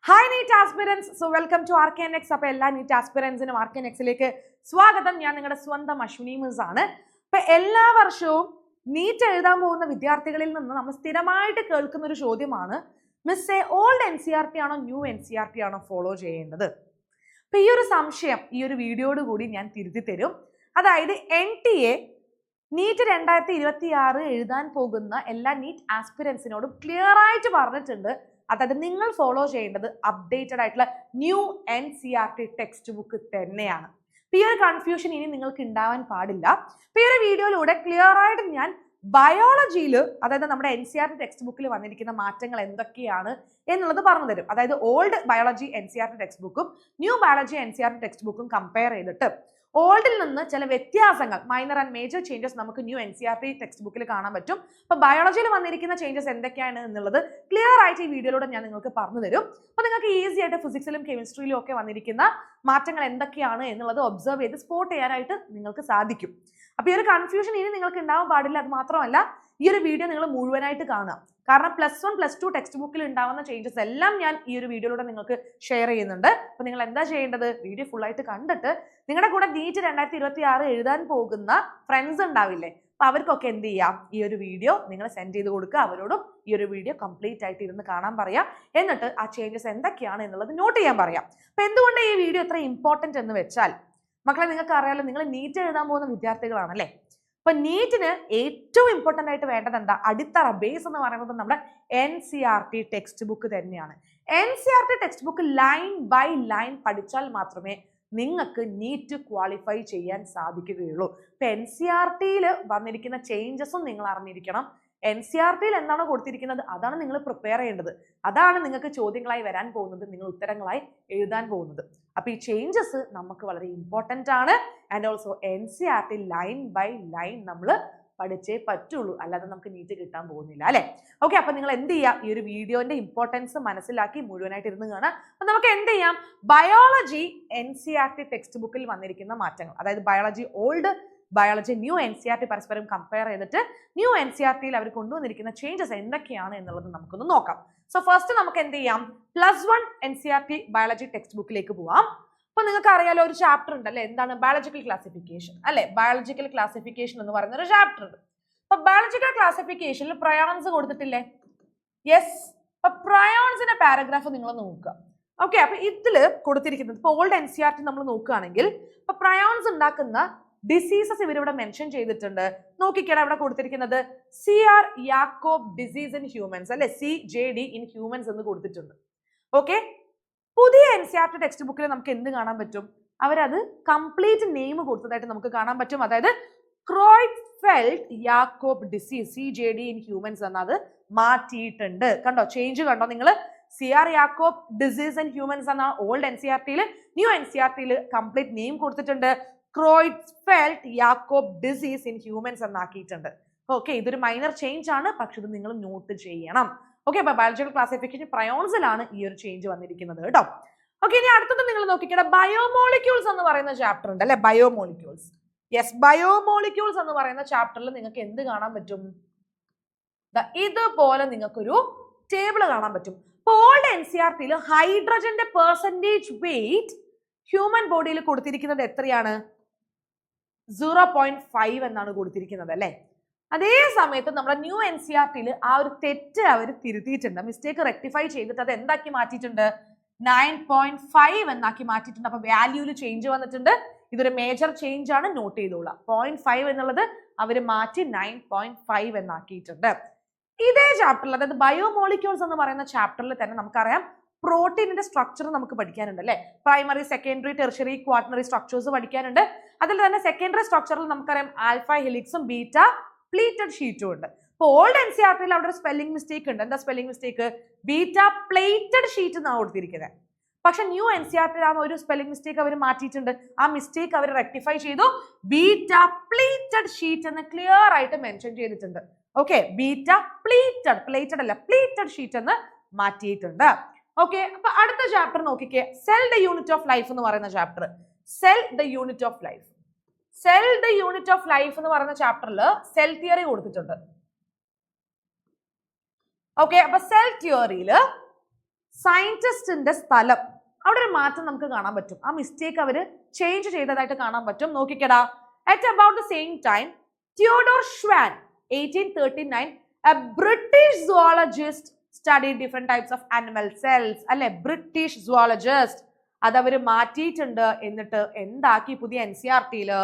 Hi NEET aspirants. So welcome to RKNX. അപ്പോൾ എല്ലാ NEET ആസ്പിരൻസിനും RKNXിലേക്ക് സ്വാഗതം. ഞാൻ നിങ്ങളുടെ സ്വന്തം അശ്വിനി മിസ് ആണ്. അപ്പൊ എല്ലാ വർഷവും നീറ്റ് എഴുതാൻ പോകുന്ന വിദ്യാർത്ഥികളിൽ നിന്ന് നമ്മൾ സ്ഥിരമായിട്ട് കേൾക്കുന്ന ഒരു ചോദ്യമാണ്, മിസ്സേ ഓൾഡ് NCERT ആണോ ന്യൂ NCERT ആണോ ഫോളോ ചെയ്യേണ്ടത്? അപ്പൊ ഈ ഒരു സംശയം ഈ ഒരു വീഡിയോയോട് കൂടി ഞാൻ തിരുത്തി തരും. അതായത് NTA നീറ്റ് 2026 എഴുതാൻ പോകുന്ന എല്ലാ നീറ്റ് ആസ്പിരൻസിനോടും ക്ലിയർ ആയിട്ട് പറഞ്ഞിട്ടുണ്ട്. അതായത് നിങ്ങൾ ഫോളോ ചെയ്യേണ്ടത് അപ്ഡേറ്റഡ് ആയിട്ടുള്ള ന്യൂ NCERT ടെക്സ്റ്റ് ബുക്ക് തന്നെയാണ്. ഈ ഒരു കൺഫ്യൂഷൻ ഇനി നിങ്ങൾക്ക് ഉണ്ടാവാൻ പാടില്ല. ഈ ഒരു വീഡിയോയിലൂടെ ക്ലിയർ ആയിട്ട് ഞാൻ ബയോളജിയിൽ, അതായത് നമ്മുടെ NCERT ടെക്സ്റ്റ് ബുക്കിൽ വന്നിരിക്കുന്ന മാറ്റങ്ങൾ എന്തൊക്കെയാണ് എന്നുള്ളത് പറഞ്ഞു തരും. അതായത് ഓൾഡ് ബയോളജി NCERT ടെക്സ്റ്റ് ബുക്കും ന്യൂ ബയോളജി NCERT ടെക്സ്റ്റ് ബുക്കും കമ്പയർ ചെയ്തിട്ട് ഓൾഡിൽ നിന്ന് ചില വ്യത്യാസങ്ങൾ, മൈനർ ആൻഡ് മേജർ ചേഞ്ചസ് നമുക്ക് ന്യൂ NCERT ടെക്സ്റ്റ് ബുക്കിൽ കാണാൻ പറ്റും. അപ്പൊ ബയോളജിയിൽ വന്നിരിക്കുന്ന ചേഞ്ചസ് എന്തൊക്കെയാണ് എന്നുള്ളത് ക്ലിയർ ആയിട്ട് ഈ വീഡിയോയിലൂടെ ഞാൻ നിങ്ങൾക്ക് പറഞ്ഞു തരും. അപ്പൊ നിങ്ങൾക്ക് ഈസി ആയിട്ട് ഫിസിക്സിലും കെമിസ്ട്രിയിലും ഒക്കെ വന്നിരിക്കുന്ന മാറ്റങ്ങൾ എന്തൊക്കെയാണ് എന്നുള്ളത് ഒബ്സർവ് ചെയ്ത് സ്പോട്ട് ചെയ്യാനായിട്ട് നിങ്ങൾക്ക് സാധിക്കും. അപ്പൊ ഈ ഒരു കൺഫ്യൂഷൻ ഇനി നിങ്ങൾക്ക് ഉണ്ടാവാൻ പാടില്ല. അത് മാത്രമല്ല, ഈ ഒരു വീഡിയോ നിങ്ങൾ മുഴുവനായിട്ട് കാണുക. കാരണം +1, +2 ടെക്സ്റ്റ് ബുക്കിൽ ഉണ്ടാവുന്ന ചേഞ്ചസ് എല്ലാം ഞാൻ ഈ ഒരു വീഡിയോയിലൂടെ നിങ്ങൾക്ക് ഷെയർ ചെയ്യുന്നുണ്ട്. അപ്പൊ നിങ്ങൾ എന്താ ചെയ്യേണ്ടത്? വീഡിയോ ഫുൾ ആയിട്ട് കണ്ടിട്ട് നിങ്ങളുടെ കൂടെ നീറ്റ് 2026 എഴുതാൻ പോകുന്ന ഫ്രണ്ട്സ് ഉണ്ടാവില്ലേ, അപ്പൊ അവർക്കൊക്കെ എന്ത് ചെയ്യാം, ഈ ഒരു വീഡിയോ നിങ്ങൾ സെൻഡ് ചെയ്ത് കൊടുക്കുക. അവരോടും ഈ ഒരു വീഡിയോ കംപ്ലീറ്റ് ആയിട്ട് ഇരുന്ന് കാണാൻ പറയാം. എന്നിട്ട് ആ ചേഞ്ചസ് എന്തൊക്കെയാണ് എന്നുള്ളത് നോട്ട് ചെയ്യാൻ പറയാം. അപ്പൊ എന്തുകൊണ്ട് ഈ വീഡിയോ ഇത്ര ഇമ്പോർട്ടന്റ് എന്ന് വെച്ചാൽ, മക്കളെ നിങ്ങൾക്ക് അറിയാലോ, നിങ്ങൾ നീറ്റ് എഴുതാൻ പോകുന്ന വിദ്യാർത്ഥികളാണല്ലേ. അപ്പൊ നീറ്റിന് ഏറ്റവും ഇമ്പോർട്ടന്റ് ആയിട്ട് വേണ്ടത് എന്താ? അടിത്തറ, ബേസ് എന്ന് പറയുന്നത് നമ്മുടെ NCERT ടെക്സ്റ്റ് ബുക്ക് തന്നെയാണ്. NCERT text book line by line പഠിച്ചാൽ മാത്രമേ നിങ്ങൾക്ക് നീറ്റ് ക്വാളിഫൈ ചെയ്യാൻ സാധിക്കുകയുള്ളൂ. ഇപ്പൊ NCERTയിൽ വന്നിരിക്കുന്ന ചേഞ്ചസും നിങ്ങൾ അറിഞ്ഞിരിക്കണം. NCERTയിൽ എന്താണ് കൊടുത്തിരിക്കുന്നത് അതാണ് നിങ്ങൾ പ്രിപ്പയർ ചെയ്യേണ്ടത്. അതാണ് നിങ്ങൾക്ക് ചോദ്യങ്ങളായി വരാൻ പോകുന്നത്, നിങ്ങൾ ഉത്തരങ്ങളായി എഴുതാൻ പോകുന്നത്. അപ്പൊ ഈ ചേഞ്ചസ് നമുക്ക് വളരെ ഇമ്പോർട്ടന്റ് ആണ്. And also NCERT line by line നമ്മൾ പഠിച്ചേ പറ്റുള്ളൂ, അല്ലാതെ നമുക്ക് നീറ്റ് കിട്ടാൻ പോകുന്നില്ല, അല്ലെ? ഓക്കെ, അപ്പൊ നിങ്ങൾ എന്ത് ചെയ്യാം, ഈ ഒരു വീഡിയോന്റെ ഇമ്പോർട്ടൻസ് മനസ്സിലാക്കി മുഴുവനായിട്ട് ഇരുന്ന് കാണാം. അപ്പൊ നമുക്ക് എന്ത് ചെയ്യാം, ബയോളജി NCERT ടെക്സ്റ്റ് ബുക്കിൽ വന്നിരിക്കുന്ന മാറ്റങ്ങൾ, അതായത് biology old, biology new NCERT പരസ്പരം കമ്പയർ ചെയ്തിട്ട് ന്യൂ NCERTയിൽ അവർ കൊണ്ടുവന്നിരിക്കുന്ന ചേഞ്ചസ് എന്തൊക്കെയാണ് എന്നുള്ളത് നമുക്കൊന്ന് നോക്കാം. സോ ഫസ്റ്റ് നമുക്ക് എന്ത് ചെയ്യാം, +1 NCERT ബയോളജി ടെക്സ്റ്റ് ബുക്കിലേക്ക് പോവാം. അപ്പൊ നിങ്ങൾക്ക് അറിയാലോ, ഒരു ചാപ്റ്റർ ഉണ്ട് അല്ലെ, എന്താണ് ബയോളജിക്കൽ ക്ലാസിഫിക്കേഷൻ അല്ലെ. ബയോളജിക്കൽ ക്ലാസിഫിക്കേഷൻ എന്ന് പറയുന്ന ഒരു ചാപ്റ്റർ ഉണ്ട്. അപ്പൊ ബയോളജിക്കൽ ക്ലാസിഫിക്കേഷനിൽ പ്രയോൺസ് കൊടുത്തിട്ടില്ലേ? യെസ്. അപ്പൊ പ്രയോൺസിന്റെ പാരഗ്രാഫ് നിങ്ങൾ നോക്കുക. ഓക്കെ, അപ്പൊ ഇതില് കൊടുത്തിരിക്കുന്നത് ഇപ്പൊ ഓൾഡ് NCERT നമ്മൾ നോക്കുകയാണെങ്കിൽ ഇപ്പൊ പ്രയോൺസ് ഉണ്ടാക്കുന്ന ഡിസീസസ് ഇവരിവിടെ മെൻഷൻ ചെയ്തിട്ടുണ്ട്. നോക്കിക്കേടാ, ഇവിടെ കൊടുത്തിരിക്കുന്നത് CR യാക്കോബ് ഡിസീസ് ഇൻ ഹ്യൂമൻസ് അല്ലെ, CJD ഇൻ ഹ്യൂമൻസ് എന്ന് കൊടുത്തിട്ടുണ്ട്. ഓക്കെ, പുതിയ NCERT ടെക്സ്റ്റ് ബുക്കിൽ നമുക്ക് എന്ത് കാണാൻ പറ്റും? അവരത് കംപ്ലീറ്റ് നെയിം കൊടുത്തതായിട്ട് നമുക്ക് കാണാൻ പറ്റും. അതായത് ക്രോയ്റ്റ്ഫെൽഡ് യാക്കോബ് ഡിസീസ് CJD ഇൻ ഹ്യൂമൻസ് എന്നത് മാറ്റിയിട്ടുണ്ട്. കണ്ടോ, ചേഞ്ച് കണ്ടോ നിങ്ങൾ? CR യാക്കോബ് ഡിസീസ് ഇൻ ഹ്യൂമൻസ് എന്ന ഓൾഡ് NCERTയിൽ, ന്യൂ NCERTയിൽ കംപ്ലീറ്റ് നെയിം കൊടുത്തിട്ടുണ്ട്. ക്രോയ്റ്റ്ഫെൽഡ് യാക്കോബ് ഡിസീസ് ഇൻ ഹ്യൂമൻസ് എന്നാക്കിയിട്ടുണ്ട്. ഓക്കെ, ഇതൊരു മൈനർ ചേഞ്ച് ആണ്, പക്ഷെ ഇത് നിങ്ങൾ നോട്ട് ചെയ്യണം. ഓക്കെ, അപ്പൊ ബയോളജിക്കൽ ക്ലാസിഫിക്കേഷൻ പ്രയോൺസിലാണ് ഈ ഒരു ചേഞ്ച് വന്നിരിക്കുന്നത് കേട്ടോ. ഓക്കെ, ഇനി അടുത്തത് നിങ്ങൾ നോക്കിക്കട്ടെ, ബയോമോളിക്യൂൾസ് എന്ന് പറയുന്ന ചാപ്റ്റർ ഉണ്ട് അല്ലെ, ബയോമോളിക്യൂൾസ്. യെസ്, ബയോമോളിക്യൂൾസ് എന്ന് പറയുന്ന ചാപ്റ്ററിൽ നിങ്ങൾക്ക് എന്ത് കാണാൻ പറ്റും? ഇതുപോലെ നിങ്ങൾക്കൊരു ടേബിൾ കാണാൻ പറ്റും. ഇപ്പോൾ ഓൾഡ് NCERTയിൽ ഹൈഡ്രജന്റെ പെർസെന്റേജ് വെയിറ്റ് ഹ്യൂമൻ ബോഡിയിൽ കൊടുത്തിരിക്കുന്നത് എത്രയാണ്? 0.5 എന്നാണ് കൊടുത്തിരിക്കുന്നത് അല്ലെ. അതേ സമയത്ത് നമ്മുടെ ന്യൂ NCERTയിൽ ആ ഒരു തെറ്റ് അവർ തിരുത്തിയിട്ടുണ്ട്. മിസ്റ്റേക്ക് റെക്ടിഫൈ ചെയ്തിട്ട് അത് എന്താക്കി മാറ്റിയിട്ടുണ്ട്? 9.5 എന്നാക്കി മാറ്റിയിട്ടുണ്ട്. അപ്പൊ വാല്യൂല് ചേഞ്ച് വന്നിട്ടുണ്ട്. ഇതൊരു മേജർ ചേഞ്ച് ആണ്, നോട്ട് ചെയ്തോളാം. 0.5 എന്നുള്ളത് അവർ മാറ്റി 9.5 എന്നാക്കിയിട്ടുണ്ട്. ഇതേ ചാപ്റ്ററിൽ, അതായത് ബയോമോളിക്യൂൾസ് എന്ന് പറയുന്ന ചാപ്റ്ററിൽ തന്നെ നമുക്കറിയാം പ്രോട്ടീനിന്റെ സ്ട്രക്ചർ നമുക്ക് പഠിക്കാനുണ്ട് അല്ലെ. Primary, secondary, tertiary, quaternary structures പഠിക്കാനുണ്ട്. അതിൽ തന്നെ സെക്കൻഡറി സ്ട്രക്ചറിൽ നമുക്കറിയാം ആൽഫ ഹെലിക്സും ബീറ്റ പ്ലീറ്റഡ് ഷീറ്റും ഉണ്ട്. അപ്പോൾ ഓൾഡ് NCERTയിൽ അവിടെ ഒരു സ്പെല്ലിംഗ് മിസ്റ്റേക്ക് ഉണ്ട്. എന്താ spelling mistake? Beta plated sheet എന്നാണ് കൊടുത്തിരിക്കുന്നത്. പക്ഷെ ന്യൂ NCERTയിൽ ആ ഒരു സ്പെല്ലിംഗ് മിസ്റ്റേക്ക് അവർ മാറ്റിയിട്ടുണ്ട്. ആ മിസ്റ്റേക്ക് അവർ റെക്ടിഫൈ ചെയ്തു. ബീറ്റ പ്ലേറ്റഡ് ഷീറ്റ് എന്ന് ക്ലിയർ ആയിട്ട് മെൻഷൻ ചെയ്തിട്ടുണ്ട്. ഓക്കെ, ബീറ്റ പ്ലേറ്റഡ്, പ്ലേറ്റഡ് അല്ല പ്ലേറ്റഡ് ഷീറ്റ് എന്ന് മാറ്റിയിട്ടുണ്ട്. ഓക്കെ, അപ്പൊ അടുത്ത ചാപ്റ്റർ നോക്കിക്കേ, cell the unit of life എന്ന് പറയുന്ന chapter. Cell the unit of life. Cell the unit of life എന്ന് പറയുന്ന ചാപ്റ്ററിൽ സെൽ തിയറി കൊടുത്തിട്ടുണ്ട്. ഓക്കെ, അപ്പൊ സെൽ തിയറിയിൽ സയന്റിസ്റ്റിന്റെ സ്ഥലം, അവിടെ ഒരു മാറ്റം നമുക്ക് കാണാൻ പറ്റും. ആ മിസ്റ്റേക്ക് അവര് ചേഞ്ച് ചെയ്തതായിട്ട് കാണാൻ പറ്റും. നോക്കിക്കടാ, at about the same time Theodore Schwann 1839 a British zoologist studied different types of animal cells. അല്ലെ, ബ്രിട്ടീഷ് zoologist അതവര് മാറ്റിയിട്ടുണ്ട്. എന്നിട്ട് എന്താക്കി പുതിയ NCERT-യില്?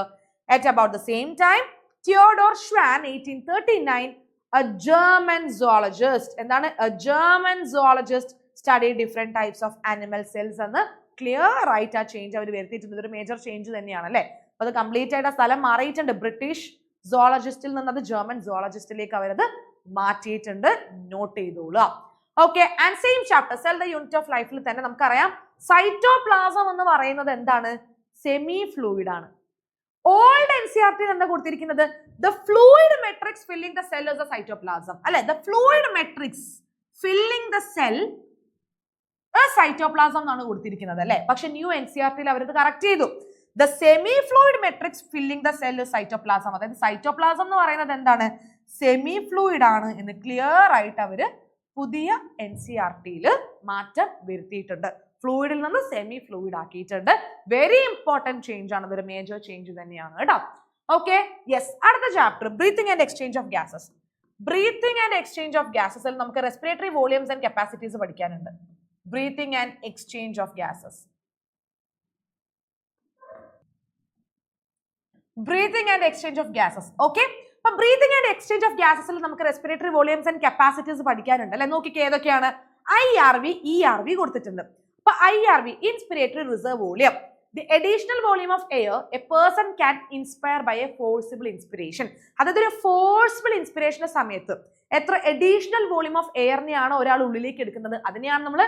at about the same time Theodore Schwann 1839 a German zoologist, എന്താണ്, a German zoologist studied different types of animal cells എന്ന് clear ആയിട്ട് ആ ചേഞ്ച് അവർ വരുത്തിയിട്ടുണ്ട്. ഇതൊരു മേജർ ചേഞ്ച് തന്നെയാണ് അല്ലെ. അപ്പൊ അത് കംപ്ലീറ്റ് ആയിട്ട് ആ സ്ഥലം മാറിയിട്ടുണ്ട്. ബ്രിട്ടീഷ് സോളജിസ്റ്റിൽ നിന്ന് അത് ജർമ്മൻ സോളജിസ്റ്റിലേക്ക് അവരത് മാറ്റിയിട്ടുണ്ട്. നോട്ട് ചെയ്തോളുക. Okay, and same chapter cell the unit of ലൈഫിൽ തന്നെ നമുക്കറിയാം സൈറ്റോപ്ലാസം എന്ന് പറയുന്നത് എന്താണ്? സെമി ഫ്ലൂയിഡ് ആണ്. ഓൾഡ് NCERT എന്താ കൊടുത്തിരിക്കുന്നത്? The fluid matrix filling the cell is the cytoplasm അല്ലെ. The fluid matrix filling the cell cytoplasm എന്നാണ് കൊടുത്തിരിക്കുന്നത് അല്ലെ. പക്ഷെ ന്യൂ NCERT-ൽ അവരത് കറക്റ്റ് ചെയ്തു. The semi fluid matrix filling the cell cytoplasm. അതായത് സൈറ്റോപ്ലാസം എന്ന് പറയുന്നത് എന്താണ്? സെമി ഫ്ലൂയിഡ് ആണ് എന്ന് ക്ലിയർ ആയിട്ട് അവര് പുതിയ NCERT-ൽ മാറ്റം വരുത്തിയിട്ടുണ്ട്. ഫ്ലൂയിഡിൽ നിന്ന് സെമി ഫ്ലൂയിഡ് ആക്കിയിട്ടുണ്ട്. വെരി ഇമ്പോർട്ടന്റ് ചേഞ്ച് ആണ്, ഇതൊരു മേജർ ചേഞ്ച് തന്നെയാണ് കേട്ടോ. Okay, yes. അടുത്ത chapter breathing and exchange of gases. Breathing and exchange of ഗ്യാസസിൽ നമുക്ക് റെസ്പിറേറ്ററി വോളിയൂംസ് ആൻഡ് കപ്പാസിറ്റീസ് പഠിക്കാനുണ്ട്. Breathing and exchange of gases. Breathing and exchange of gases. Okay, അപ്പൊ breathing and exchange of ഗ്യാസസിൽ നമുക്ക് respiratory volumes and capacities പഠിക്കാനുണ്ട് അല്ലെ. നോക്കിക്കേ ഏതൊക്കെയാണ്? IRV, ERV കൊടുത്തിട്ടുണ്ട്. അപ്പൊ IRV inspiratory reserve volume, the additional volume of air a person can inspire by a forcible inspiration. അതായത് ഒരു ഫോഴ്സിബിൾ ഇൻസ്പിറേഷന്റെ സമയത്ത് എത്ര അഡീഷണൽ വോളിയം ഓഫ് എയറിനെയാണ് ഒരാൾ ഉള്ളിലേക്ക് എടുക്കുന്നത്, അതിനെയാണ് നമ്മൾ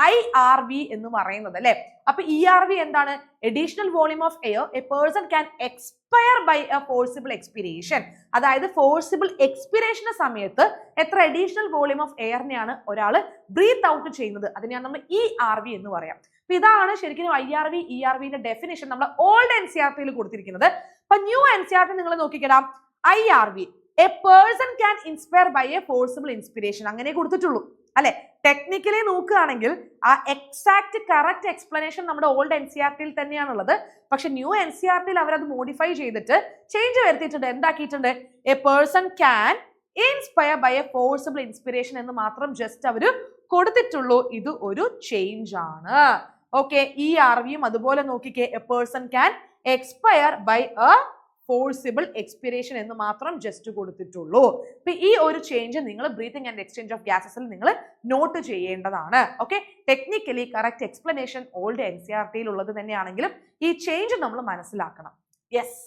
IRV എന്ന് പറയുന്നത് അല്ലെ. അപ്പൊ ERV എന്താണ്? Additional volume of air a person can expire by a forcible expiration. അതായത് ഫോഴ്സിബിൾ എക്സ്പിരേഷന്റെ സമയത്ത് എത്ര അഡീഷണൽ വോളിയം ഓഫ് എയറിനെയാണ് ഒരാൾ ബ്രീത്ത് ഔട്ട് ചെയ്യുന്നത്, അതിനെയാണ് നമ്മൾ ERV എന്ന് പറയാം. അപ്പൊ ഇതാണ് ശരിക്കും IRV, ERV-ന്റെ ഡെഫിനിഷൻ നമ്മൾ ഓൾഡ് NCERT-ൽ കൊടുത്തിരിക്കുന്നത്. അപ്പൊ ന്യൂ NCERT നിങ്ങൾ നോക്കിക്കിടാം. IRV a person can inspire by a forcible inspiration അങ്ങനെ കൊടുത്തിട്ടുള്ളൂ അല്ലെ. ടെക്നിക്കലി നോക്കുകയാണെങ്കിൽ ആ എക്സാക്ട് കറക്റ്റ് എക്സ്പ്ലനേഷൻ നമ്മുടെ ഓൾഡ് NCERT-ൽ തന്നെയാണുള്ളത്. പക്ഷെ ന്യൂ NCERT-ൽ അവരത് മോഡിഫൈ ചെയ്തിട്ട് ചേഞ്ച് വരുത്തിയിട്ടുണ്ട്. എന്താക്കിയിട്ടുണ്ട്? A person can inspire by a forcible inspiration എന്ന് മാത്രം ജസ്റ്റ് അവര് കൊടുത്തിട്ടുള്ളൂ. ഇത് ഒരു ചേഞ്ച് ആണ്. ഓക്കെ, ERV-യും അതുപോലെ നോക്കിക്കേ, a person can expire by a forcible expiration എന്ന് മാത്രം ജസ്റ്റ് കൊടുത്തിട്ടുള്ളൂ. അപ്പൊ ഈ ഒരു ചേഞ്ച് നിങ്ങൾ ബ്രീത്തിങ് ആൻഡ് എക്സ്ചേഞ്ച് ഓഫ് ഗ്യാസസിൽ നിങ്ങൾ നോട്ട് ചെയ്യേണ്ടതാണ്. Okay, technically correct explanation old NCERT-ൽ ഉള്ളത് തന്നെയാണെങ്കിലും ഈ ചേഞ്ച് നമ്മൾ മനസ്സിലാക്കണം. Yes,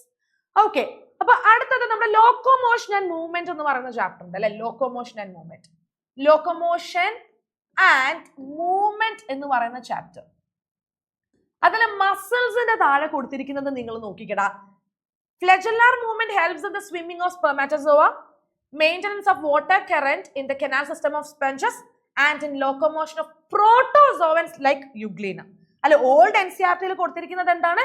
okay. അപ്പൊ അടുത്തത് നമ്മുടെ ലോക്കോമോഷൻ ആൻഡ് മൂവ്മെന്റ് എന്ന് പറയുന്ന ചാപ്റ്റർ ഉണ്ട് അല്ലെ. Locomotion and movement. Locomotion and movement എന്ന് പറയുന്ന ചാപ്റ്റർ, അതിലെ മസിൽസിന്റെ താഴെ കൊടുത്തിരിക്കുന്നത് നിങ്ങൾ നോക്കിക്കടാ. Flagellar movement helps in the swimming of spermatozoa, maintenance of water current in the canal system of sponges, and in locomotion of protozoans like Euglena. അല്ലെ, old NCERT-ൽ കൊടുത്തിരിക്കുന്നത് എന്താണ്?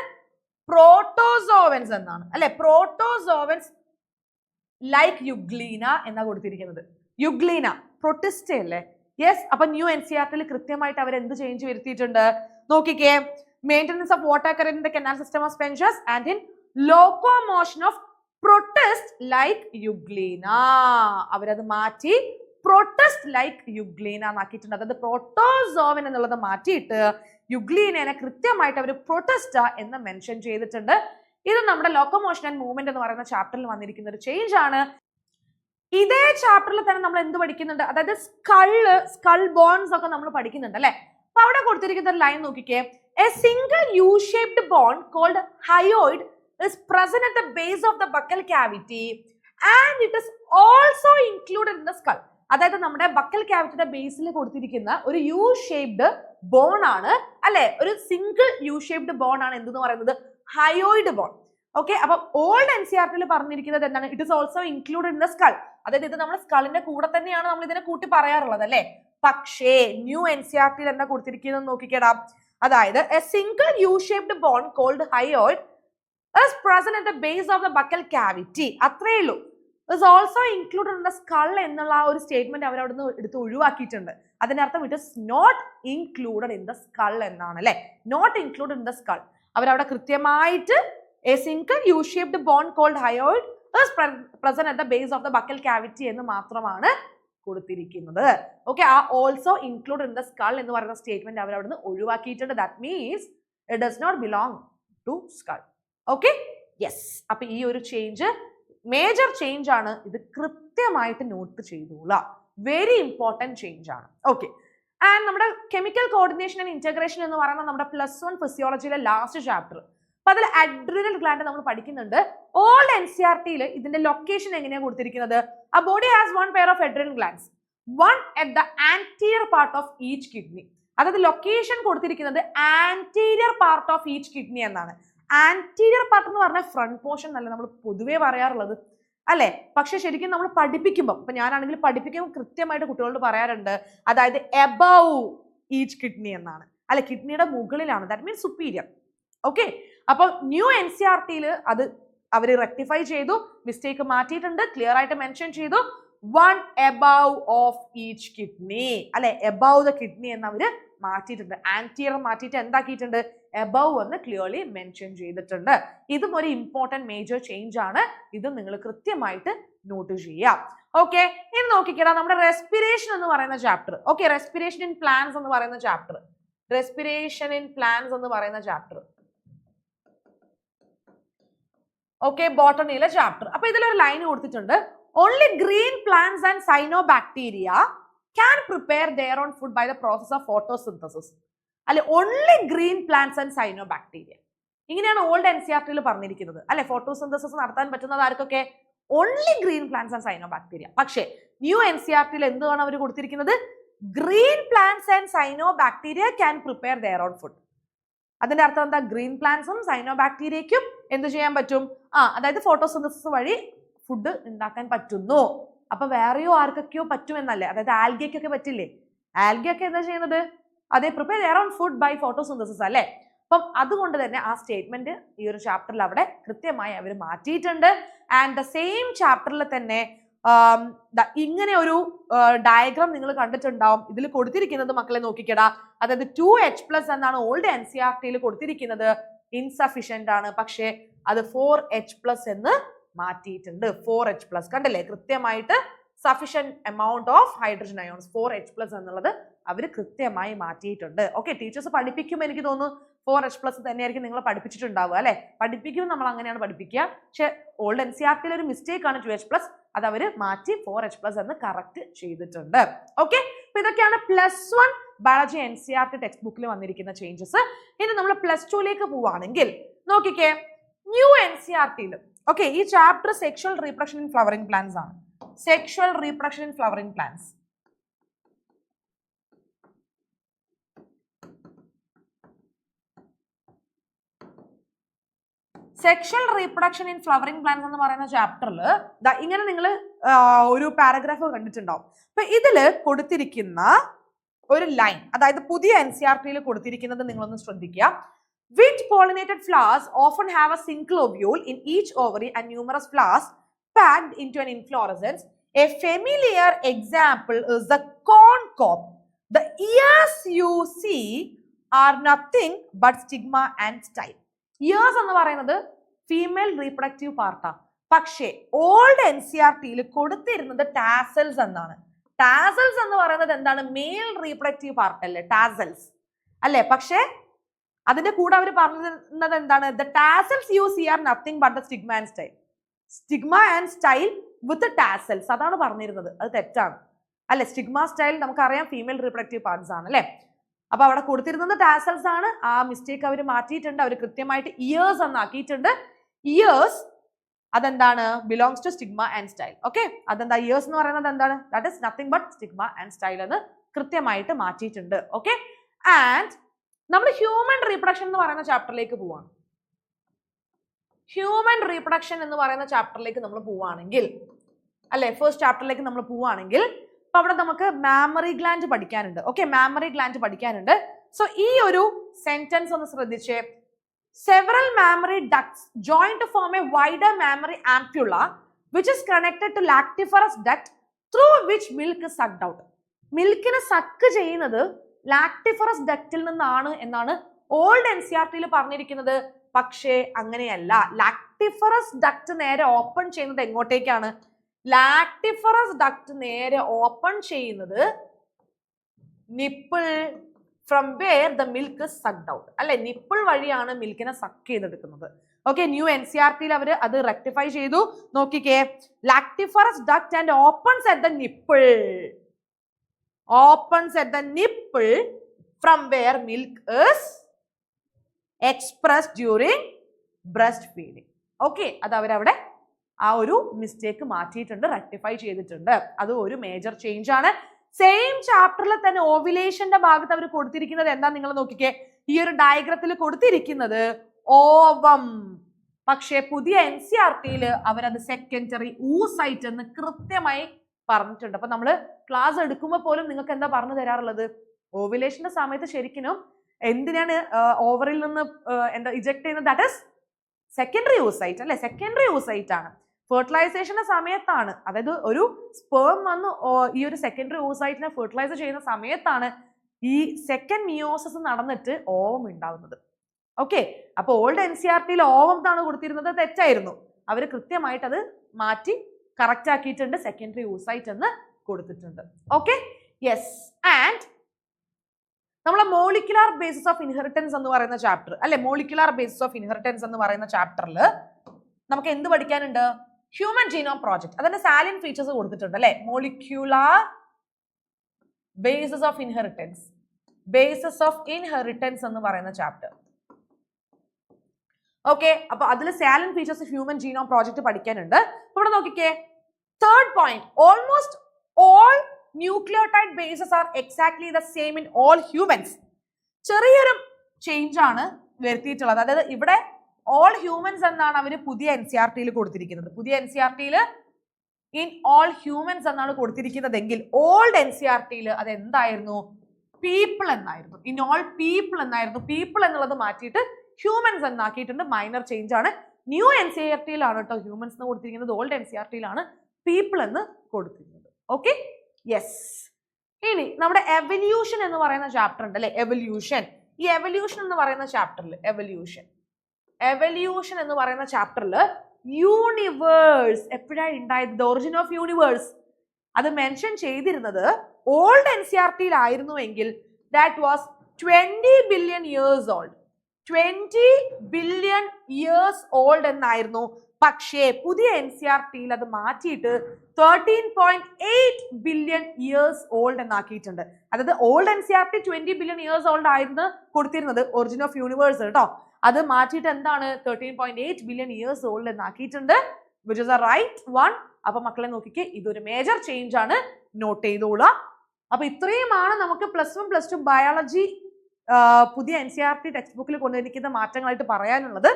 പ്രോട്ടോസോവൻസ് എന്നാണ് അല്ലെ. പ്രോട്ടോസോവൻസ് ലൈക്ക് യുഗ്ലീന എന്നാ കൊടുത്തിരിക്കുന്നത്. യുഗ്ലീന പ്രൊട്ടിസ്റ്റ അല്ലേ. Yes, അപ്പൊ ന്യൂ NCERT-ൽ കൃത്യമായിട്ട് അവർ എന്ത് ചേഞ്ച് വരുത്തിയിട്ടുണ്ട് നോക്കിക്കേ. Maintenance of water current in the canal system of sponges and in locomotion of protist like Euglena. അവരത് മാറ്റി പ്രൊട്ടിസ്റ്റ് ലൈക്ക് യുഗ്ലീന എന്നാക്കിയിട്ടുണ്ട്. അതായത് പ്രോട്ടോസോവൻ എന്നുള്ളത് മാറ്റിയിട്ട് യുഗ്ലീനയെ കൃത്യമായിട്ട് അവർ പ്രൊട്ടിസ്റ്റ എന്ന് മെൻഷൻ ചെയ്തിട്ടുണ്ട്. ഇത് നമ്മുടെ ലോക്കോമോഷൻ ആൻഡ് മൂവ്മെന്റ് എന്ന് പറയുന്ന ചാപ്റ്ററിൽ വന്നിരിക്കുന്ന ഒരു ചേഞ്ച് ആണ്. ഇതേ ചാപ്റ്ററിൽ തന്നെ നമ്മൾ എന്ത് പഠിക്കുന്നുണ്ട്? അതായത് സ്കൾ ബോൺസ് ഒക്കെ നമ്മൾ പഠിക്കുന്നുണ്ട് അല്ലെ. അപ്പൊ അവിടെ കൊടുത്തിരിക്കുന്ന ഒരു ലൈൻ നോക്കിക്കേ. A single U-shaped bone called hyoid is present at the base of the buccal cavity and it is also included in the skull. അതായത് നമ്മുടെ ബക്കൽ ക്യാവിറ്റിയുടെ ബേസിൽ കൊടുത്തിരിക്കുന്ന ഒരു U-shaped ബോൺ ആണ് അല്ലെ. ഒരു സിംഗിൾ U-shaped ബോൺ ആണ് എന്തെന്ന് പറയുന്നത്? Hyoid bone. ഓക്കെ, അപ്പൊ ഓൾഡ് NCERT-ൽ പറഞ്ഞിരിക്കുന്നത് എന്താണ്? It is also included in the skull. അതായത് ഇത് നമ്മുടെ സ്കളിന്റെ കൂടെ തന്നെയാണ് നമ്മൾ ഇതിനെ കൂട്ടി പറയാറുള്ളത് അല്ലെ. പക്ഷേ ന്യൂ NCERT-ൽ എന്താ കൊടുത്തിരിക്കുന്നത് നോക്കിക്കേടാ. അതായത് a single U-shaped bone called hyoid is present at the base of the buccal cavity. അത്രേ ഉള്ളൂ. is also included in the skull എന്നുള്ള ആ ഒരു സ്റ്റേറ്റ്മെന്റ് അവർ അവിടുന്ന് എടുത്ത് ഒഴിവാക്കിയിട്ടുണ്ട്. അതിന്റെ അർത്ഥം it is not included in the skull എന്നാണ് അല്ലെ. Not included in the skull. അവരവിടെ കൃത്യമായിട്ട് a single U-shaped bone called hyoid is present at the base of the buccal cavity എന്ന് മാത്രമാണ് കൊടുത്തിരിക്കുന്നത്. ഓക്കെ, ആ also include in the skull എന്ന് പറയുന്ന സ്റ്റേറ്റ്മെന്റ് അവർ അവിടുന്ന് ഒഴിവാക്കിയിട്ടുണ്ട്. That means it does not belong to skull. Okay, yes. അപ്പൊ ഈ ഒരു ചേഞ്ച് മേജർ ചേഞ്ച് ആണ്. ഇത് കൃത്യമായിട്ട് നോട്ട് ചെയ്തോളാം. വെരി ഇമ്പോർട്ടൻറ്റ് ചേഞ്ച് ആണ്. ഓക്കെ, ആൻഡ് നമ്മുടെ കെമിക്കൽ കോർഡിനേഷൻ ആൻഡ് ഇന്റഗ്രേഷൻ എന്ന് പറയുന്ന നമ്മുടെ +1 ഫിസിയോളജിയിലെ ലാസ്റ്റ് ചാപ്റ്റർ. അപ്പൊ അതിൽ അഡ്രിനൽ ഗ്ലാൻഡ് നമ്മൾ പഠിക്കുന്നുണ്ട്. ഓൾഡ് NCERT-യിൽ ഇതിന്റെ ലൊക്കേഷൻ എങ്ങനെയാണ് കൊടുത്തിരിക്കുന്നത്? A body has one pair of adrenal glands, one at the anterior part of each kidney. അതായത് ലൊക്കേഷൻ കൊടുത്തിരിക്കുന്നത് anterior part of each kidney എന്നാണ്. ആന്റീരിയർ പാർട്ട് എന്ന് പറഞ്ഞാൽ ഫ്രണ്ട് പോർഷൻ അല്ല നമ്മൾ പൊതുവേ പറയാറുള്ളത് അല്ലെ. പക്ഷെ ശരിക്കും നമ്മൾ പഠിപ്പിക്കുമ്പോൾ, ഇപ്പൊ ഞാനാണെങ്കിൽ പഠിപ്പിക്കുമ്പോൾ കൃത്യമായിട്ട് കുട്ടികളോട് പറയാറുണ്ട്, അതായത് എബവ് ഈച്ച് കിഡ്നി എന്നാണ് അല്ലെ. കിഡ്നിയുടെ മുകളിലാണ്. That means superior. ഓക്കെ, അപ്പൊ ന്യൂ NCERT-യിൽ അത് അവർ റെക്ടിഫൈ ചെയ്തു, മിസ്റ്റേക്ക് മാറ്റിയിട്ടുണ്ട്, ക്ലിയർ ആയിട്ട് മെൻഷൻ ചെയ്തു. 1 above ഓഫ് ഈച്ച് കിഡ്നി അല്ലെ. എബവ് ദ കിഡ്നി എന്ന് അവര് മാറ്റിയിട്ടുണ്ട്. ആന്റിയർ മാറ്റിയിട്ട് എന്താക്കിയിട്ടുണ്ട്? എബവ് എന്ന് ക്ലിയർലി മെൻഷൻ ചെയ്തിട്ടുണ്ട്. ഇതും ഒരു ഇമ്പോർട്ടന്റ് മേജർ ചേഞ്ച് ആണ്. ഇതും നിങ്ങൾ കൃത്യമായിട്ട് നോട്ട് ചെയ്യാം. ഓക്കെ, ഇനി നോക്കിക്കടാ നമ്മുടെ റെസ്പിറേഷൻ എന്ന് പറയുന്ന chapter. Okay, respiration in plants എന്ന് പറയുന്ന ചാപ്റ്റർ. റെസ്പിറേഷൻ ഇൻ പ്ലാന്റ്സ് എന്ന് പറയുന്ന ചാപ്റ്റർ. Okay, ബോട്ടണിയിലെ chapter. അപ്പൊ ഇതിലൊരു ലൈൻ കൊടുത്തിട്ടുണ്ട്. Only green plants and cyanobacteria can prepare their own food by the process of photosynthesis. അല്ലെ, only green plants and cyanobacteria. ഇങ്ങനെയാണ് old NCERT-യിൽ പറഞ്ഞിരിക്കുന്നത് അല്ലെ. ഫോട്ടോസിന്തസിസ് നടത്താൻ പറ്റുന്നത് ആർക്കൊക്കെ? Only green plants and cyanobacteria. പക്ഷേ ന്യൂ NCERT-യിൽ എന്താണ് അവർ കൊടുത്തിരിക്കുന്നത്? Green plants and cyanobacteria can prepare their own food. അതിന്റെ അർത്ഥം എന്താ? ഗ്രീൻ പ്ലാന്റ്സും സൈനോബാക്ടീരിയയ്ക്കും എന്ത് ചെയ്യാൻ പറ്റും? അതായത് ഫോട്ടോസിന്തസിസ് വഴി ഫുഡ് ഉണ്ടാക്കാൻ പറ്റുന്നു. അപ്പൊ വേറെയോ ആർക്കൊക്കെയോ പറ്റുമെന്നല്ലേ. അതായത് ആൽഗയ്ക്കൊക്കെ പറ്റില്ലേ? ആൽഗയൊക്കെ എന്താ ചെയ്യുന്നത്? അതേ prepare their own food by photosynthesis അല്ലെ. അപ്പം അതുകൊണ്ട് തന്നെ ആ സ്റ്റേറ്റ്മെന്റ് ഈ ഒരു ചാപ്റ്ററിൽ അവിടെ കൃത്യമായി അവർ മാറ്റിയിട്ടുണ്ട്. ആൻഡ് ദ സെയിം ചാപ്റ്ററിൽ തന്നെ ഇങ്ങനെ ഒരു ഡയഗ്രാം നിങ്ങൾ കണ്ടിട്ടുണ്ടാവും. ഇതിൽ കൊടുത്തിരിക്കുന്നത് മക്കളെ നോക്കിക്കടാ, അതായത് 2H+ എന്നാണ് ഓൾഡ് NCERT-യിൽ കൊടുത്തിരിക്കുന്നത്. ഇൻസഫിഷ്യന്റ് ആണ്. പക്ഷേ അത് 4H+ എന്ന് മാറ്റിയിട്ടുണ്ട്. 4H+. കണ്ടല്ലേ, കൃത്യമായിട്ട് sufficient amount of hydrogen ions 4H+ എന്നുള്ളത് അവർ കൃത്യമായി മാറ്റിയിട്ടുണ്ട്. ഓക്കെ, ടീച്ചേഴ്സ് പഠിപ്പിക്കുമ്പോൾ എനിക്ക് തോന്നുന്നു 4H+ തന്നെയായിരിക്കും നിങ്ങൾ പഠിപ്പിച്ചിട്ടുണ്ടാവുക അല്ലെ. പഠിപ്പിക്കുമ്പോൾ നമ്മൾ അങ്ങനെയാണ് പഠിപ്പിക്കുക. പക്ഷെ ഓൾഡ് NCERT-യിൽ ഒരു മിസ്റ്റേക്ക് ആണ് 2H+. അത് അവർ മാറ്റി 4H+ എന്ന് കറക്റ്റ് ചെയ്തിട്ടുണ്ട്. ഓക്കെ, അപ്പൊ ഇതൊക്കെയാണ് +1 ബയോളജി NCERT ടെക്സ്റ്റ് ബുക്കിൽ വന്നിരിക്കുന്ന ചേഞ്ചസ്. ഇനി നമ്മൾ +2ലേക്ക് പോവാണെങ്കിൽ നോക്കിക്കേ, ന്യൂ NCERT-യിൽ ഓക്കെ ഈ chapter sexual reproduction in flowering plants ആണ്. Sexual reproduction in flowering plants. Sexual reproduction in flowering plants എന്ന് പറയുന്ന ചാപ്റ്ററിൽ ഇങ്ങനെ നിങ്ങൾ ഒരു പാരഗ്രാഫ് കണ്ടിട്ടുണ്ടാവും. അപ്പൊ ഇതില് കൊടുത്തിരിക്കുന്ന ഒരു ലൈൻ, അതായത് പുതിയ NCERT-യിൽ കൊടുത്തിരിക്കുന്നത് നിങ്ങളൊന്ന് ശ്രദ്ധിക്കുക. Wind pollinated flowers often have a single ovule in each ovary and numerous flowers packed into an inflorescence. A familiar example is the corn cob. The ears you see are nothing but stigma and style. Ears എന്ന് പറയുന്നത് female reproductive പാർട്ടാണ്. പക്ഷേ old NCERT-യിൽ കൊടുത്തിരുന്നത് tassels എന്നാണ്. Tassels എന്ന് പറയുന്നത് എന്താണ്? Male reproductive part അല്ലേ, ടാസൽസ് അല്ലേ. പക്ഷേ അതിന്റെ കൂടെ അവർ പറഞ്ഞത് എന്താണ്? The tassels you see are nothing but the stigma and style. Stigma and style with tassels, അതാണ് പറഞ്ഞിരുന്നത്. അത് തെറ്റാണ് അല്ലെ. സ്റ്റിഗ്മ സ്റ്റൈൽ നമുക്കറിയാം ഫീമെയിൽ റീപ്രൊഡക്റ്റീവ് പാർട്സ് ആണ് അല്ലെ. അപ്പൊ അവിടെ കൊടുത്തിരുന്നത് ടാസൽസ് ആണ്. ആ മിസ്റ്റേക്ക് അവർ മാറ്റിയിട്ടുണ്ട്. അവർ കൃത്യമായിട്ട് ഇയേഴ്സ് എന്നാക്കിയിട്ടുണ്ട്. ഇയേഴ്സ് അതെന്താണ്? Belongs to stigma and style. Okay, അതെന്താ? ഇയേഴ്സ് എന്ന് പറയുന്നത് എന്താണ്? That is nothing but stigma and style എന്ന് കൃത്യമായിട്ട് മാറ്റിയിട്ടുണ്ട്. ഓക്കെ, ആൻഡ് നമ്മൾ ഹ്യൂമൻ റീപ്രൊഡക്ഷൻ എന്ന് പറയുന്ന ചാപ്റ്ററിലേക്ക് പോവാണ്. ഹ്യൂമൻ റീപ്രൊഡക്ഷൻ എന്ന് പറയുന്ന ചാപ്റ്ററിലേക്ക് നമ്മൾ പോവുകയാണെങ്കിൽ അല്ലെ, ഫസ്റ്റ് ചാപ്റ്ററിലേക്ക് നമ്മൾ പോവുകയാണെങ്കിൽ അപ്പൊ അവിടെ നമുക്ക് മാമറി ഗ്ലാൻഡ് പഠിക്കാനുണ്ട്. ഓക്കെ, മാമറി ഗ്ലാൻഡ് പഠിക്കാനുണ്ട്. സോ ഈ ഒരു സെന്റൻസ് ഒന്ന് ശ്രദ്ധിച്ചേ. Several mammary ducts join to form a wider mammary ampulla which is connected to lactiferous duct through which milk is sucked out. മിൽക്കിനെ സക്ക് ചെയ്യുന്നത് ലാക്ടിഫറസ് ഡക്റ്റിൽ നിന്നാണ് എന്നാണ് ഓൾഡ് NCERT പറഞ്ഞിരിക്കുന്നത്. പക്ഷേ അങ്ങനെയല്ല. ലാക്ടിഫറസ് ഡക്റ്റ് നേരെ ഓപ്പൺ ചെയ്യുന്നത് എങ്ങോട്ടേക്കാണ്? ലാക്ടിഫറസ് ഡക്റ്റ് നേരെ ഓപ്പൺ ചെയ്യുന്നത് nipple from where the milk is sucked out. അല്ലെ, നിപ്പിൾ വഴിയാണ് മിൽക്കിനെ സക്ക് ചെയ്തെടുക്കുന്നത്. ഓക്കെ, ന്യൂ NCERT അവർ അത് റെക്ടിഫൈ ചെയ്തു. നോക്കിക്കേ, lactiferous duct and opens at the nipple, opens at the nipple from where milk is expressed during breastfeeding. Okay, അത് അവരവിടെ ആ ഒരു മിസ്റ്റേക്ക് മാറ്റിയിട്ടുണ്ട്, റെക്ടിഫൈ ചെയ്തിട്ടുണ്ട്. അത് ഒരു മേജർ ചേഞ്ച് ആണ്. സെയിം ചാപ്റ്ററിൽ തന്നെ ഓവുലേഷന്റെ ഭാഗത്ത് അവർ കൊടുത്തിരിക്കുന്നത് എന്താ നിങ്ങൾ നോക്കിക്കേ. ഈ ഒരു ഡയഗ്രത്തിൽ കൊടുത്തിരിക്കുന്നത് ഓവം, പക്ഷേ പുതിയ NCERT അവരത് സെക്കൻഡറി ഊസൈറ്റ് എന്ന് കൃത്യമായി പറഞ്ഞിട്ടുണ്ട്. അപ്പൊ നമ്മള് ക്ലാസ് എടുക്കുമ്പോൾ പോലും നിങ്ങൾക്ക് എന്താ പറഞ്ഞു തരാറുള്ളത്? ഓവുലേഷന്റെ സമയത്ത് ശരിക്കും എന്തിനാണ് ഓവറിൽ നിന്ന് എന്താ ഇജക്ട് ചെയ്യുന്നത്? ദാറ്റ് ഇസ് സെക്കൻഡറി ഊസൈറ്റ് അല്ലെ, സെക്കൻഡറി ഊസൈറ്റ് ആണ്. ഫെർട്ടിലൈസേഷന്റെ സമയത്താണ്, അതായത് ഒരു സ്പേം വന്ന് ഈ ഒരു സെക്കൻഡറി ഊസൈറ്റിനെ ഫെർട്ടിലൈസ് ചെയ്യുന്ന സമയത്താണ് ഈ സെക്കൻഡ് മിയോസിസ് നടന്നിട്ട് ഓവം ഉണ്ടാവുന്നത്. ഓക്കെ, അപ്പൊ ഓൾഡ് NCERT ഓവം എന്നാണ് കൊടുത്തിരുന്നത്, തെറ്റായിരുന്നു. അവർ കൃത്യമായിട്ട് അത് മാറ്റി കറക്റ്റ് ആക്കിയിട്ടുണ്ട്, സെക്കൻഡറി ഊസൈറ്റ് എന്ന് കൊടുത്തിട്ടുണ്ട്. Okay, yes. ആൻഡ് നമ്മളെ മോളിക്കുലാർ ബേസിസ് ഓഫ് ഇൻഹെറിറ്റൻസ് എന്ന് പറയുന്ന ചാപ്റ്റർ അല്ലെ, മോളിക്കുലാർ ബേസിസ് ഓഫ് ഇൻഹെറിറ്റൻസ് എന്ന് പറയുന്ന ചാപ്റ്ററിൽ നമുക്ക് എന്ത് പഠിക്കാനുണ്ട്? Human genome project. അതിന്റെ സാലിയന്റ് ഫീച്ചേഴ്സ് കൊടുത്തിട്ടുണ്ട് അല്ലെ. Molecular basis of inheritance, basis of inheritance എന്ന് പറയുന്ന ചാപ്റ്റർ. ഓക്കെ, അപ്പൊ അതിൽ salient features human genome project പഠിക്കാനുണ്ട്. ഇവിടെ നോക്കിക്കേ, third point, almost all nucleotide bases R exactly the same in all humans. ചെറിയൊരു ചേഞ്ച് ആണ് വരുത്തിയിട്ടുള്ളത്. അതായത് ഇവിടെ ഓൾ ഹ്യൂമൻസ് എന്നാണ് അവർ പുതിയ NCERT കൊടുത്തിരിക്കുന്നത്. പുതിയ NCERT ഇൻ ഓൾ ഹ്യൂമൻസ് എന്നാണ് കൊടുത്തിരിക്കുന്നതെങ്കിൽ ഓൾഡ് NCERT അത് എന്തായിരുന്നു? പീപ്പിൾ എന്നായിരുന്നു. ഇൻ ഓൾ പീപ്പിൾ എന്നായിരുന്നു. പീപ്പിൾ എന്നുള്ളത് മാറ്റിയിട്ട് ഹ്യൂമൻസ് എന്നാക്കിയിട്ടുണ്ട്. മൈനർ ചേഞ്ച് ആണ്. ന്യൂ NCERT കേട്ടോ ഹ്യൂമൻസ് എന്ന് കൊടുത്തിരിക്കുന്നത്. ഓൾഡ് NCERT പീപ്പിൾ എന്ന് കൊടുത്തിരുന്നത്. Okay, yes. ഇനി നമ്മുടെ എവല്യൂഷൻ എന്ന് പറയുന്ന ചാപ്റ്റർ ഉണ്ട് അല്ലെ, എവല്യൂഷൻ. ഈ എവല്യൂഷൻ എന്ന് പറയുന്ന ചാപ്റ്ററിൽ എവല്യൂഷൻ എന്ന് പറയുന്ന ചാപ്റ്ററിൽ യൂണിവേഴ്സ് എപ്പോഴാണ് ഉണ്ടായത്? ദ ഒറിജിൻ ഓഫ് യൂണിവേഴ്സ് അത് മെൻഷൻ ചെയ്തിരുന്നത് ഓൾഡ് NCERT ആയിരുന്നുവെങ്കിൽ that was 20 billion years old. 20 billion years old എന്നായിരുന്നു. പക്ഷേ പുതിയ NCERT അത് മാറ്റിയിട്ട് 13.8 ബില്യൺ ഇയേഴ്സ് ഓൾഡ് എന്നാക്കിയിട്ടുണ്ട്. അതായത് old NCERT 20 billion years old ആയിരുന്നു കൊടുത്തിരുന്നത്, ഒറിജിൻ ഓഫ് യൂണിവേഴ്സ് കേട്ടോ. അത് മാറ്റിയിട്ട് എന്താണ് 13.8 ബില്യൺ ഇയേഴ്സ് ഓൾഡ് എന്നാക്കിയിട്ടുണ്ട്, which is a right one. അപ്പൊ മക്കളെ നോക്കിക്കേ, ഇതൊരു മേജർ ചേഞ്ച് ആണ്, നോട്ട് ചെയ്തോളാം. അപ്പൊ ഇത്രയുമാണ് നമുക്ക് +1 +2 ബയോളജി പുതിയ NCERT ടെക്സ്റ്റ് ബുക്കിൽ കൊണ്ടുവന്നിരിക്കുന്ന മാറ്റങ്ങളായിട്ട് പറയാനുള്ളത്.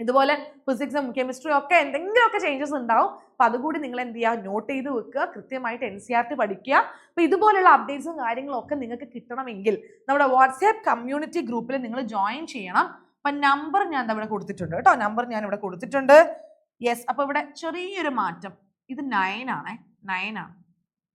ഇതുപോലെ ഫിസിക്സും കെമിസ്ട്രിയും ഒക്കെ എന്തെങ്കിലുമൊക്കെ ചേഞ്ചസ് ഉണ്ടാവും. അപ്പൊ അതുകൂടി നിങ്ങൾ എന്ത് ചെയ്യുക, നോട്ട് ചെയ്ത് വെക്കുക, കൃത്യമായിട്ട് NCERT പഠിക്കുക. അപ്പൊ ഇതുപോലുള്ള അപ്ഡേറ്റ്സും കാര്യങ്ങളും ഒക്കെ നിങ്ങൾക്ക് കിട്ടണമെങ്കിൽ നമ്മുടെ വാട്സ്ആപ്പ് കമ്മ്യൂണിറ്റി ഗ്രൂപ്പിൽ നിങ്ങൾ ജോയിൻ ചെയ്യണം. അപ്പൊ നമ്പർ ഞാൻ ഇവിടെ കൊടുത്തിട്ടുണ്ട് കേട്ടോ, നമ്പർ ഞാൻ ഇവിടെ കൊടുത്തിട്ടുണ്ട്. യെസ്, അപ്പൊ ഇവിടെ ചെറിയൊരു മാറ്റം, ഇത് 9 ആണ്.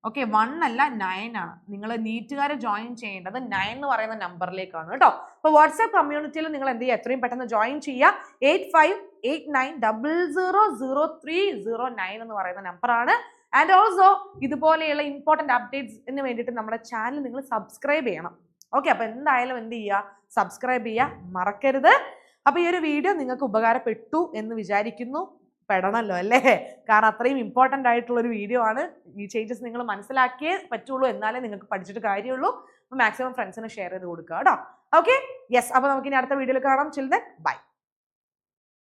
ഓക്കെ, 1 അല്ല 9 ആണ്. നിങ്ങൾ നീറ്റുകാരെ ജോയിൻ ചെയ്യേണ്ടത് 9 എന്ന് പറയുന്ന നമ്പറിലേക്കാണ് കേട്ടോ. അപ്പൊ വാട്സ്ആപ്പ് കമ്മ്യൂണിറ്റിയിൽ നിങ്ങൾ എന്ത് ചെയ്യുക, എത്രയും പെട്ടെന്ന് ജോയിൻ ചെയ്യുക. 8589000309 എന്ന് പറയുന്ന നമ്പറാണ്. ആൻഡ് ഓൾസോ ഇതുപോലെയുള്ള ഇമ്പോർട്ടന്റ് അപ്ഡേറ്റ്സിന് വേണ്ടിയിട്ട് നമ്മുടെ ചാനൽ നിങ്ങൾ സബ്സ്ക്രൈബ് ചെയ്യണം. ഓക്കെ, അപ്പൊ എന്തായാലും എന്ത് ചെയ്യുക, സബ്സ്ക്രൈബ് ചെയ്യുക മറക്കരുത്. അപ്പൊ ഈ ഒരു വീഡിയോ നിങ്ങൾക്ക് ഉപകാരപ്പെട്ടു എന്ന് വിചാരിക്കുന്നു. പെടണല്ലോ അല്ലേ, കാരണം അത്രയും ഇമ്പോർട്ടൻ്റ് ആയിട്ടുള്ള ഒരു വീഡിയോ ആണ്. ഈ ചേഞ്ചസ് നിങ്ങൾ മനസ്സിലാക്കിയേ പറ്റുള്ളൂ, എന്നാലേ നിങ്ങൾക്ക് പഠിച്ചിട്ട് കാര്യമുള്ളൂ. അപ്പോൾ മാക്സിമം ഫ്രണ്ട്സിന് ഷെയർ ചെയ്ത് കൊടുക്കുക കേട്ടോ. Okay, yes. അപ്പോൾ നമുക്കിനി അടുത്ത വീഡിയോയിൽ കാണാം. Children, by.